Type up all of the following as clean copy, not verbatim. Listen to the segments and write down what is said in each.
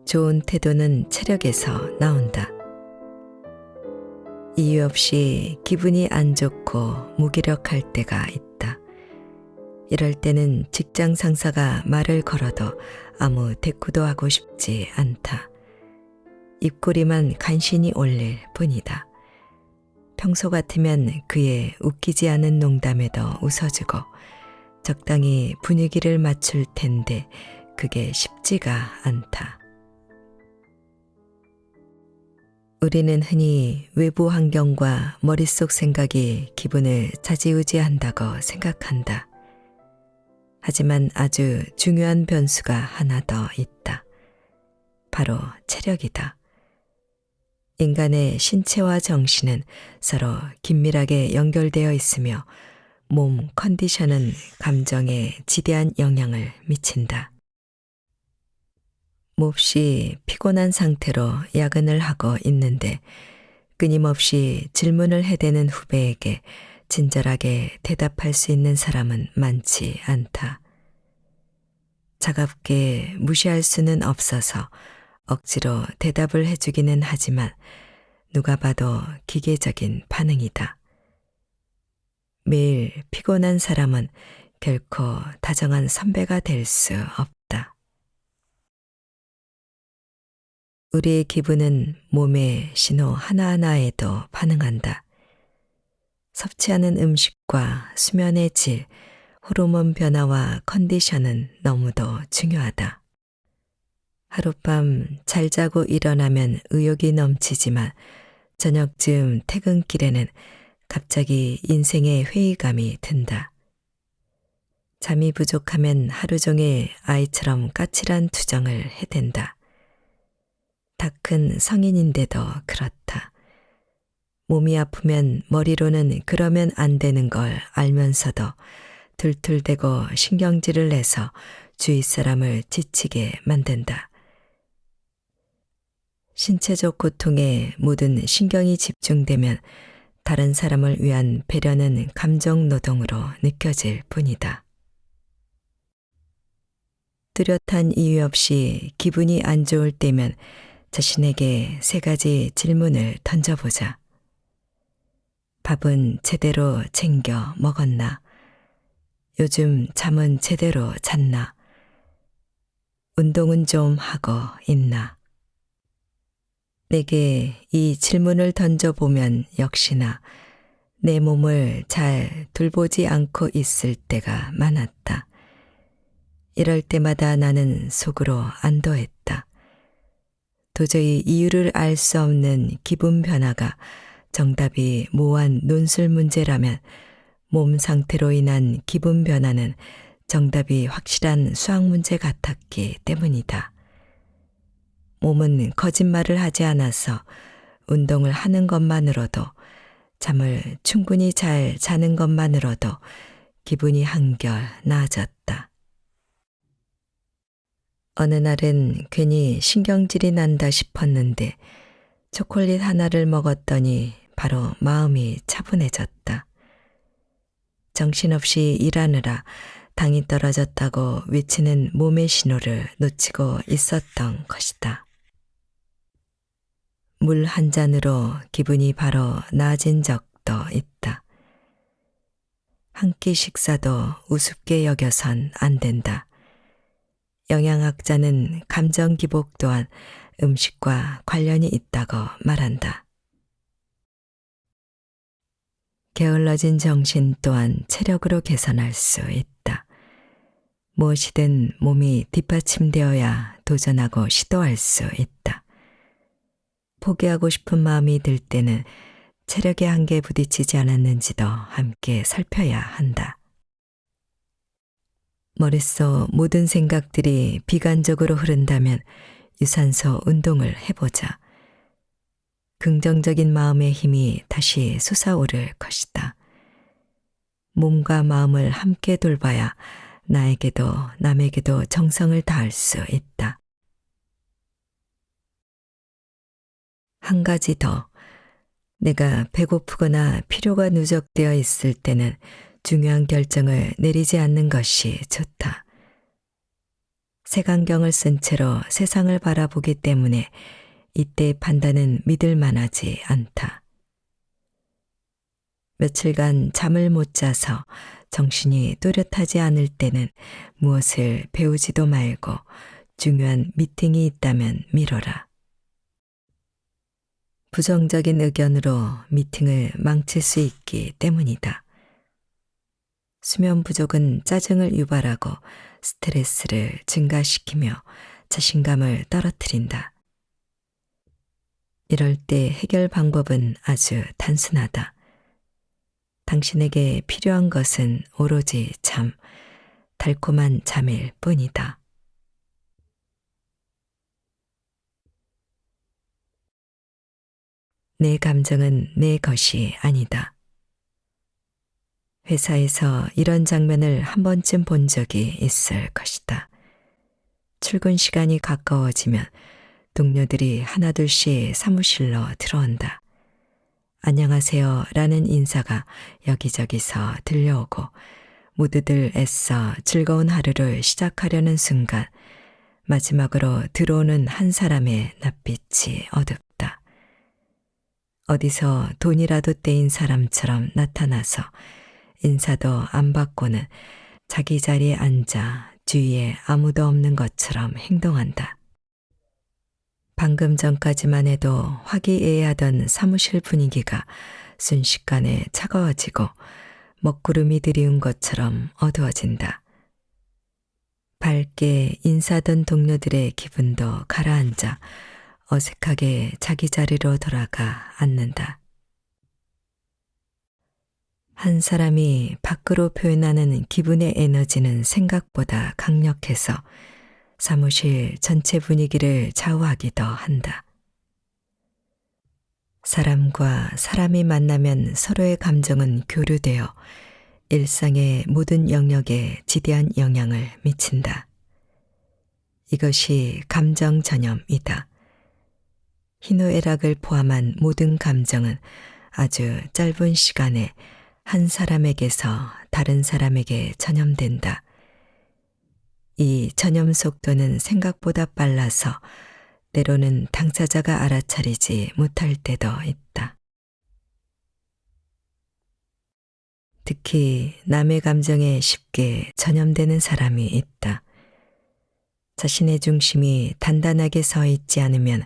좋은 태도는 체력에서 나온다. 이유 없이 기분이 안 좋고 무기력할 때가 있다. 이럴 때는 직장 상사가 말을 걸어도 아무 대꾸도 하고 싶지 않다. 입꼬리만 간신히 올릴 뿐이다. 평소 같으면 그의 웃기지 않은 농담에도 웃어주고 적당히 분위기를 맞출 텐데 그게 쉽지가 않다. 우리는 흔히 외부 환경과 머릿속 생각이 기분을 좌지우지한다고 생각한다. 하지만 아주 중요한 변수가 하나 더 있다. 바로 체력이다. 인간의 신체와 정신은 서로 긴밀하게 연결되어 있으며 몸 컨디션은 감정에 지대한 영향을 미친다. 몹시 피곤한 상태로 야근을 하고 있는데 끊임없이 질문을 해대는 후배에게 친절하게 대답할 수 있는 사람은 많지 않다. 차갑게 무시할 수는 없어서 억지로 대답을 해주기는 하지만 누가 봐도 기계적인 반응이다. 매일 피곤한 사람은 결코 다정한 선배가 될 수 없다. 우리의 기분은 몸의 신호 하나하나에도 반응한다. 섭취하는 음식과 수면의 질, 호르몬 변화와 컨디션은 너무도 중요하다. 하룻밤 잘 자고 일어나면 의욕이 넘치지만 저녁쯤 퇴근길에는 갑자기 인생의 회의감이 든다. 잠이 부족하면 하루 종일 아이처럼 까칠한 투정을 해댄다. 다 큰 성인인데도 그렇다. 몸이 아프면 머리로는 그러면 안 되는 걸 알면서도 툴툴대고 신경질을 내서 주위 사람을 지치게 만든다. 신체적 고통에 모든 신경이 집중되면 다른 사람을 위한 배려는 감정 노동으로 느껴질 뿐이다. 뚜렷한 이유 없이 기분이 안 좋을 때면 자신에게 3가지 질문을 던져보자. 밥은 제대로 챙겨 먹었나? 요즘 잠은 제대로 잤나? 운동은 좀 하고 있나? 내게 이 질문을 던져보면 역시나 내 몸을 잘 돌보지 않고 있을 때가 많았다. 이럴 때마다 나는 속으로 안도했다. 도저히 이유를 알 수 없는 기분 변화가 정답이 모호한 논술 문제라면 몸 상태로 인한 기분 변화는 정답이 확실한 수학 문제 같았기 때문이다. 몸은 거짓말을 하지 않아서 운동을 하는 것만으로도, 잠을 충분히 잘 자는 것만으로도 기분이 한결 나아졌다. 어느 날은 괜히 신경질이 난다 싶었는데 초콜릿 하나를 먹었더니 바로 마음이 차분해졌다. 정신없이 일하느라 당이 떨어졌다고 외치는 몸의 신호를 놓치고 있었던 것이다. 물 한 잔으로 기분이 바로 나아진 적도 있다. 한 끼 식사도 우습게 여겨선 안 된다. 영양학자는 감정 기복 또한 음식과 관련이 있다고 말한다. 게을러진 정신 또한 체력으로 개선할 수 있다. 무엇이든 몸이 뒷받침되어야 도전하고 시도할 수 있다. 포기하고 싶은 마음이 들 때는 체력의 한계에 부딪히지 않았는지도 함께 살펴야 한다. 머릿속 모든 생각들이 비관적으로 흐른다면 유산소 운동을 해보자. 긍정적인 마음의 힘이 다시 솟아오를 것이다. 몸과 마음을 함께 돌봐야 나에게도 남에게도 정성을 다할 수 있다. 한 가지 더, 내가 배고프거나 필요가 누적되어 있을 때는 중요한 결정을 내리지 않는 것이 좋다. 색안경을 쓴 채로 세상을 바라보기 때문에 이때의 판단은 믿을 만하지 않다. 며칠간 잠을 못 자서 정신이 또렷하지 않을 때는 무엇을 배우지도 말고 중요한 미팅이 있다면 미뤄라. 부정적인 의견으로 미팅을 망칠 수 있기 때문이다. 수면 부족은 짜증을 유발하고 스트레스를 증가시키며 자신감을 떨어뜨린다. 이럴 때 해결 방법은 아주 단순하다. 당신에게 필요한 것은 오로지 잠, 달콤한 잠일 뿐이다. 내 감정은 내 것이 아니다. 회사에서 이런 장면을 한 번쯤 본 적이 있을 것이다. 출근 시간이 가까워지면 동료들이 하나둘씩 사무실로 들어온다. 안녕하세요 라는 인사가 여기저기서 들려오고 모두들 애써 즐거운 하루를 시작하려는 순간 마지막으로 들어오는 한 사람의 낯빛이 어둡다. 어디서 돈이라도 떼인 사람처럼 나타나서 인사도 안 받고는 자기 자리에 앉아 주위에 아무도 없는 것처럼 행동한다. 방금 전까지만 해도 화기애애하던 사무실 분위기가 순식간에 차가워지고 먹구름이 들이운 것처럼 어두워진다. 밝게 인사하던 동료들의 기분도 가라앉아 어색하게 자기 자리로 돌아가 앉는다. 한 사람이 밖으로 표현하는 기분의 에너지는 생각보다 강력해서 사무실 전체 분위기를 좌우하기도 한다. 사람과 사람이 만나면 서로의 감정은 교류되어 일상의 모든 영역에 지대한 영향을 미친다. 이것이 감정 전염이다. 희노애락을 포함한 모든 감정은 아주 짧은 시간에 한 사람에게서 다른 사람에게 전염된다. 이 전염 속도는 생각보다 빨라서 때로는 당사자가 알아차리지 못할 때도 있다. 특히 남의 감정에 쉽게 전염되는 사람이 있다. 자신의 중심이 단단하게 서 있지 않으면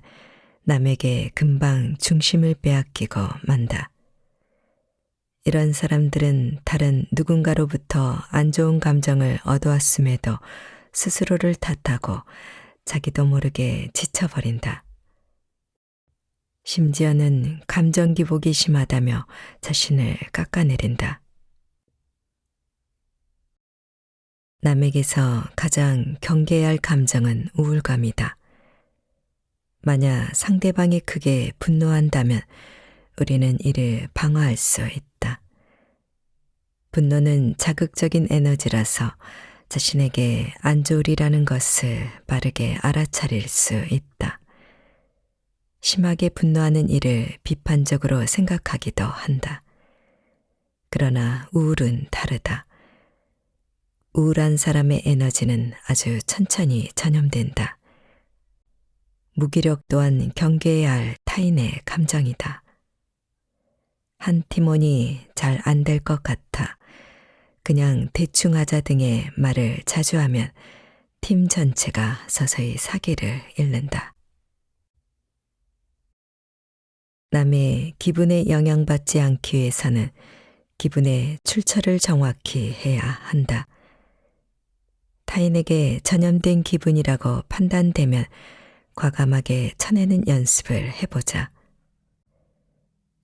남에게 금방 중심을 빼앗기고 만다. 이런 사람들은 다른 누군가로부터 안 좋은 감정을 얻어왔음에도 스스로를 탓하고 자기도 모르게 지쳐버린다. 심지어는 감정 기복이 심하다며 자신을 깎아내린다. 남에게서 가장 경계해야 할 감정은 우울감이다. 만약 상대방이 크게 분노한다면 우리는 이를 방어할 수 있다. 분노는 자극적인 에너지라서 자신에게 안 좋으리라는 것을 빠르게 알아차릴 수 있다. 심하게 분노하는 일을 비판적으로 생각하기도 한다. 그러나 우울은 다르다. 우울한 사람의 에너지는 아주 천천히 전염된다. 무기력 또한 경계해야 할 타인의 감정이다. 한 팀원이 잘 안 될 것 같아 그냥 대충 하자 등의 말을 자주 하면 팀 전체가 서서히 사기를 잃는다. 남의 기분에 영향받지 않기 위해서는 기분의 출처를 정확히 해야 한다. 타인에게 전염된 기분이라고 판단되면 과감하게 쳐내는 연습을 해보자.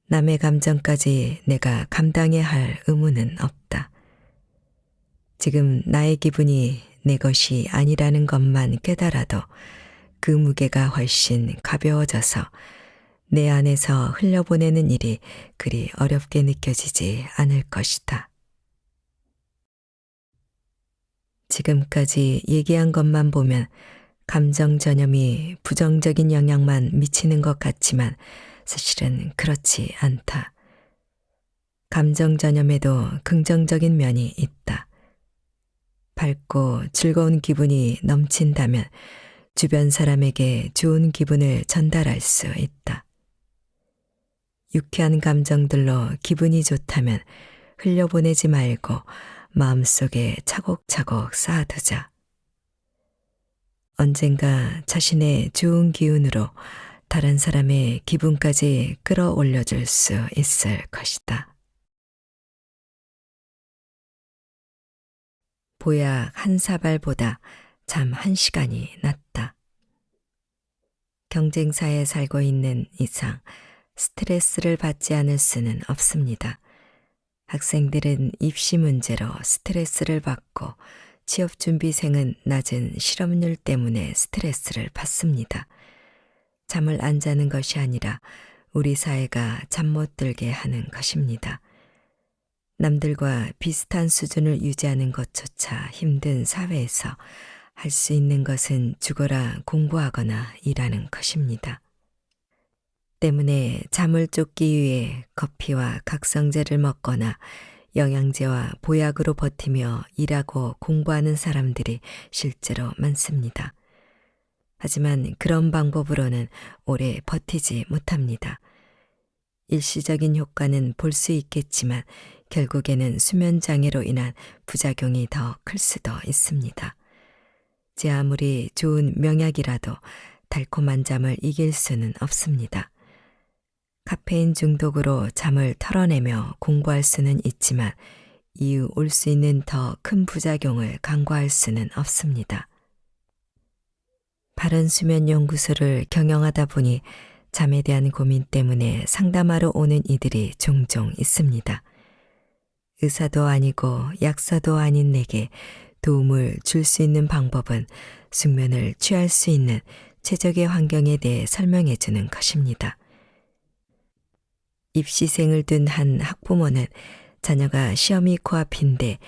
남의 감정까지 내가 감당해야 할 의무는 없다. 지금 나의 기분이 내 것이 아니라는 것만 깨달아도 그 무게가 훨씬 가벼워져서 내 안에서 흘려보내는 일이 그리 어렵게 느껴지지 않을 것이다. 지금까지 얘기한 것만 보면 감정 전염이 부정적인 영향만 미치는 것 같지만 사실은 그렇지 않다. 감정 전염에도 긍정적인 면이 있다. 밝고 즐거운 기분이 넘친다면 주변 사람에게 좋은 기분을 전달할 수 있다. 유쾌한 감정들로 기분이 좋다면 흘려보내지 말고 마음속에 차곡차곡 쌓아두자. 언젠가 자신의 좋은 기운으로 다른 사람의 기분까지 끌어올려줄 수 있을 것이다. 보약 한 사발보다 잠 한 시간이 낫다. 경쟁사에 살고 있는 이상 스트레스를 받지 않을 수는 없습니다. 학생들은 입시 문제로 스트레스를 받고 취업준비생은 낮은 실업률 때문에 스트레스를 받습니다. 잠을 안 자는 것이 아니라 우리 사회가 잠 못 들게 하는 것입니다. 남들과 비슷한 수준을 유지하는 것조차 힘든 사회에서 할 수 있는 것은 죽어라 공부하거나 일하는 것입니다. 때문에 잠을 쫓기 위해 커피와 각성제를 먹거나 영양제와 보약으로 버티며 일하고 공부하는 사람들이 실제로 많습니다. 하지만 그런 방법으로는 오래 버티지 못합니다. 일시적인 효과는 볼 수 있겠지만 결국에는 수면 장애로 인한 부작용이 더 클 수도 있습니다. 제 아무리 좋은 명약이라도 달콤한 잠을 이길 수는 없습니다. 카페인 중독으로 잠을 털어내며 공부할 수는 있지만 이후 올 수 있는 더 큰 부작용을 간과할 수는 없습니다. 바른 수면 연구소를 경영하다 보니 잠에 대한 고민 때문에 상담하러 오는 이들이 종종 있습니다. 의사도 아니고 약사도 아닌 내게 도움을 줄 수 있는 방법은 숙면을 취할 수 있는 최적의 환경에 대해 설명해 주는 것입니다. 입시생을 둔 한 학부모는 자녀가 시험이 코앞인데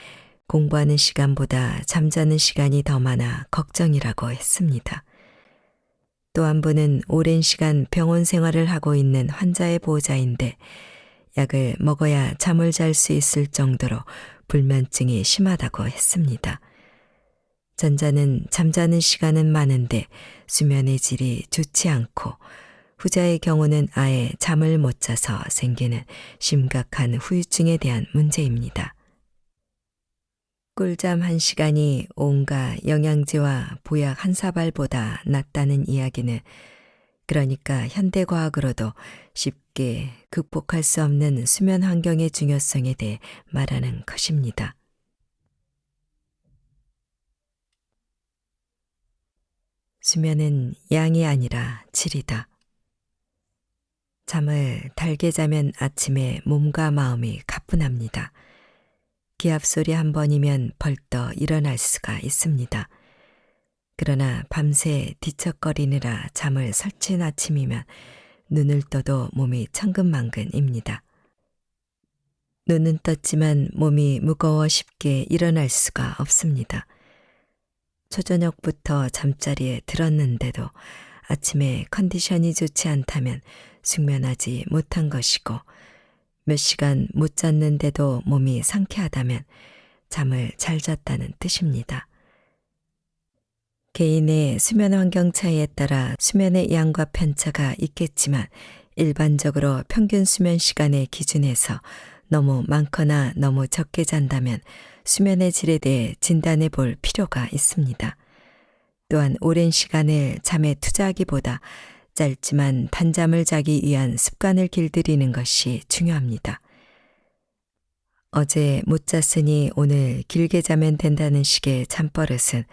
공부하는 시간보다 잠자는 시간이 더 많아 걱정이라고 했습니다. 또 한 분은 오랜 시간 병원 생활을 하고 있는 환자의 보호자인데 약을 먹어야 잠을 잘 수 있을 정도로 불면증이 심하다고 했습니다. 전자는 잠자는 시간은 많은데 수면의 질이 좋지 않고 후자의 경우는 아예 잠을 못 자서 생기는 심각한 후유증에 대한 문제입니다. 꿀잠 한 시간이 온갖 영양제와 보약 한 사발보다 낫다는 이야기는 그러니까 현대과학으로도 쉽게 극복할 수 없는 수면 환경의 중요성에 대해 말하는 것입니다. 수면은 양이 아니라 질이다. 잠을 달게 자면 아침에 몸과 마음이 가뿐합니다. 기합소리 한 번이면 벌떡 일어날 수가 있습니다. 그러나 밤새 뒤척거리느라 잠을 설친 아침이면 눈을 떠도 몸이 천근만근입니다. 눈은 떴지만 몸이 무거워 쉽게 일어날 수가 없습니다. 초저녁부터 잠자리에 들었는데도 아침에 컨디션이 좋지 않다면 숙면하지 못한 것이고 몇 시간 못 잤는데도 몸이 상쾌하다면 잠을 잘 잤다는 뜻입니다. 개인의 수면 환경 차이에 따라 수면의 양과 편차가 있겠지만 일반적으로 평균 수면 시간의 기준에서 너무 많거나 너무 적게 잔다면 수면의 질에 대해 진단해 볼 필요가 있습니다. 또한 오랜 시간을 잠에 투자하기보다 짧지만 단잠을 자기 위한 습관을 길들이는 것이 중요합니다. 어제 못 잤으니 오늘 길게 자면 된다는 식의 잠버릇은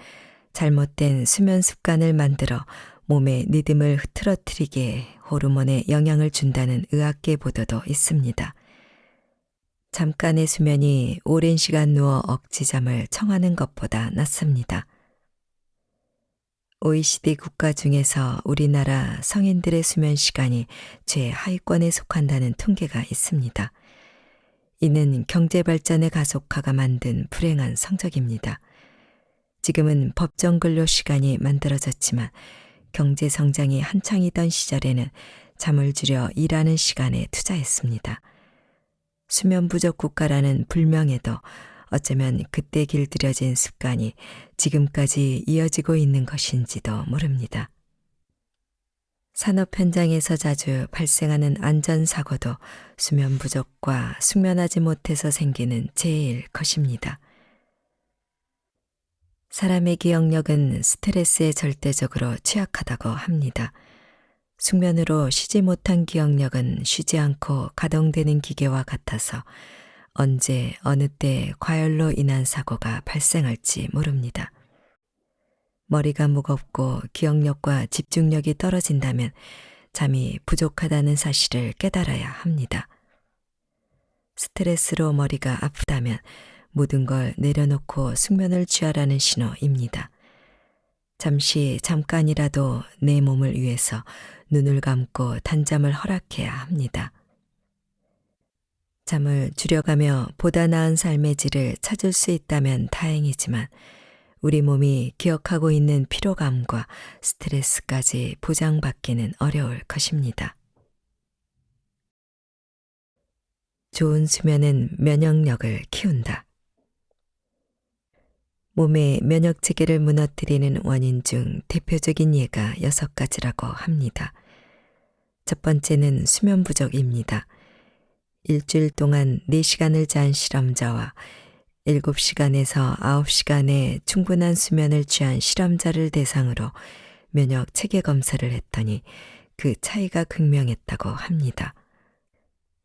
잘못된 수면 습관을 만들어 몸의 리듬을 흐트러뜨리게 호르몬에 영향을 준다는 의학계 보도도 있습니다. 잠깐의 수면이 오랜 시간 누워 억지잠을 청하는 것보다 낫습니다. OECD 국가 중에서 우리나라 성인들의 수면 시간이 최하위권에 속한다는 통계가 있습니다. 이는 경제발전의 가속화가 만든 불행한 성적입니다. 지금은 법정 근로 시간이 만들어졌지만 경제 성장이 한창이던 시절에는 잠을 줄여 일하는 시간에 투자했습니다. 수면 부족 국가라는 불명에도 어쩌면 그때 길들여진 습관이 지금까지 이어지고 있는 것인지도 모릅니다. 산업 현장에서 자주 발생하는 안전사고도 수면 부족과 숙면하지 못해서 생기는 재해일 것입니다. 사람의 기억력은 스트레스에 절대적으로 취약하다고 합니다. 숙면으로 쉬지 못한 기억력은 쉬지 않고 가동되는 기계와 같아서 언제 어느 때 과열로 인한 사고가 발생할지 모릅니다. 머리가 무겁고 기억력과 집중력이 떨어진다면 잠이 부족하다는 사실을 깨달아야 합니다. 스트레스로 머리가 아프다면 모든 걸 내려놓고 숙면을 취하라는 신호입니다. 잠깐이라도 내 몸을 위해서 눈을 감고 단잠을 허락해야 합니다. 잠을 줄여가며 보다 나은 삶의 질을 찾을 수 있다면 다행이지만 우리 몸이 기억하고 있는 피로감과 스트레스까지 보장받기는 어려울 것입니다. 좋은 수면은 면역력을 키운다. 몸의 면역 체계를 무너뜨리는 원인 중 대표적인 예가 6가지라고 합니다. 첫 번째는 수면 부족입니다. 일주일 동안 4시간을 잔 실험자와 7시간에서 9시간의 충분한 수면을 취한 실험자를 대상으로 면역 체계 검사를 했더니 그 차이가 극명했다고 합니다.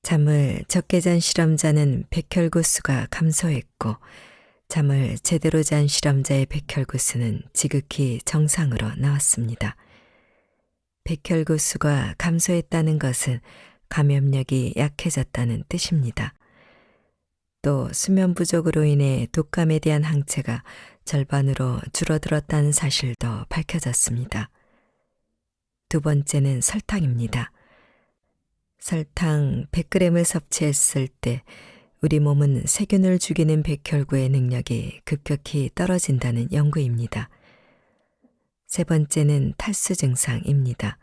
잠을 적게 잔 실험자는 백혈구 수가 감소했고 잠을 제대로 잔 실험자의 백혈구 수는 지극히 정상으로 나왔습니다. 백혈구 수가 감소했다는 것은 감염력이 약해졌다는 뜻입니다. 또 수면 부족으로 인해 독감에 대한 항체가 절반으로 줄어들었다는 사실도 밝혀졌습니다. 두 번째는 설탕입니다. 설탕 100g을 섭취했을 때 우리 몸은 세균을 죽이는 백혈구의 능력이 급격히 떨어진다는 연구입니다. 세 번째는 탈수 증상입니다.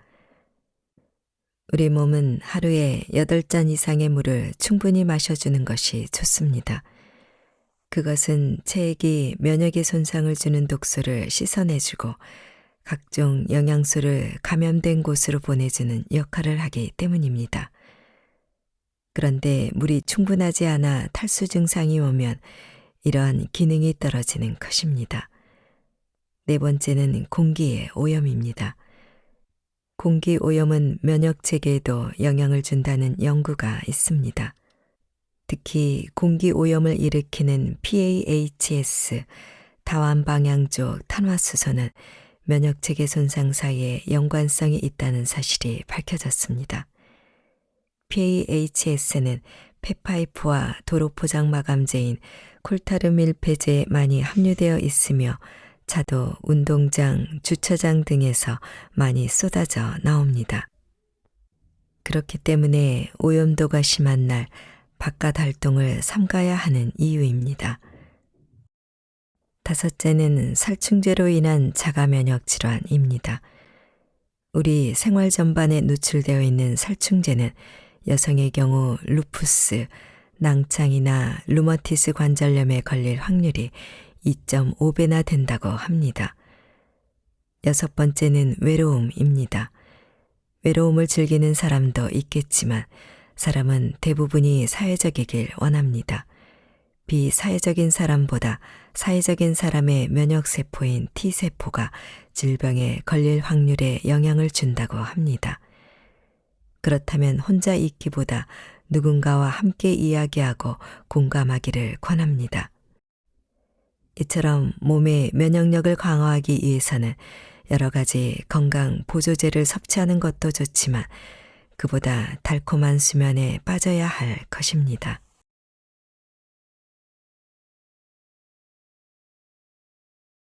우리 몸은 하루에 8잔 이상의 물을 충분히 마셔주는 것이 좋습니다. 그것은 체액이 면역에 손상을 주는 독소를 씻어내주고 각종 영양소를 감염된 곳으로 보내주는 역할을 하기 때문입니다. 그런데 물이 충분하지 않아 탈수 증상이 오면 이러한 기능이 떨어지는 것입니다. 네 번째는 공기의 오염입니다. 공기 오염은 면역 체계에도 영향을 준다는 연구가 있습니다. 특히 공기 오염을 일으키는 PAHS, 다완방향족 탄화수소는 면역 체계 손상 사이에 연관성이 있다는 사실이 밝혀졌습니다. PAHS는 폐파이프와 도로 포장 마감재인 콜타르밀폐제에 많이 함유되어 있으며 차도, 운동장, 주차장 등에서 많이 쏟아져 나옵니다. 그렇기 때문에 오염도가 심한 날 바깥 활동을 삼가야 하는 이유입니다. 다섯째는 살충제로 인한 자가 면역 질환입니다. 우리 생활 전반에 노출되어 있는 살충제는 여성의 경우 루푸스, 낭창이나 루머티스 관절염에 걸릴 확률이 2.5배나 된다고 합니다. 여섯 번째는 외로움입니다. 외로움을 즐기는 사람도 있겠지만 사람은 대부분이 사회적이길 원합니다. 비사회적인 사람보다 사회적인 사람의 면역세포인 T세포가 질병에 걸릴 확률에 영향을 준다고 합니다. 그렇다면 혼자 있기보다 누군가와 함께 이야기하고 공감하기를 권합니다. 이처럼 몸의 면역력을 강화하기 위해서는 여러 가지 건강 보조제를 섭취하는 것도 좋지만 그보다 달콤한 수면에 빠져야 할 것입니다.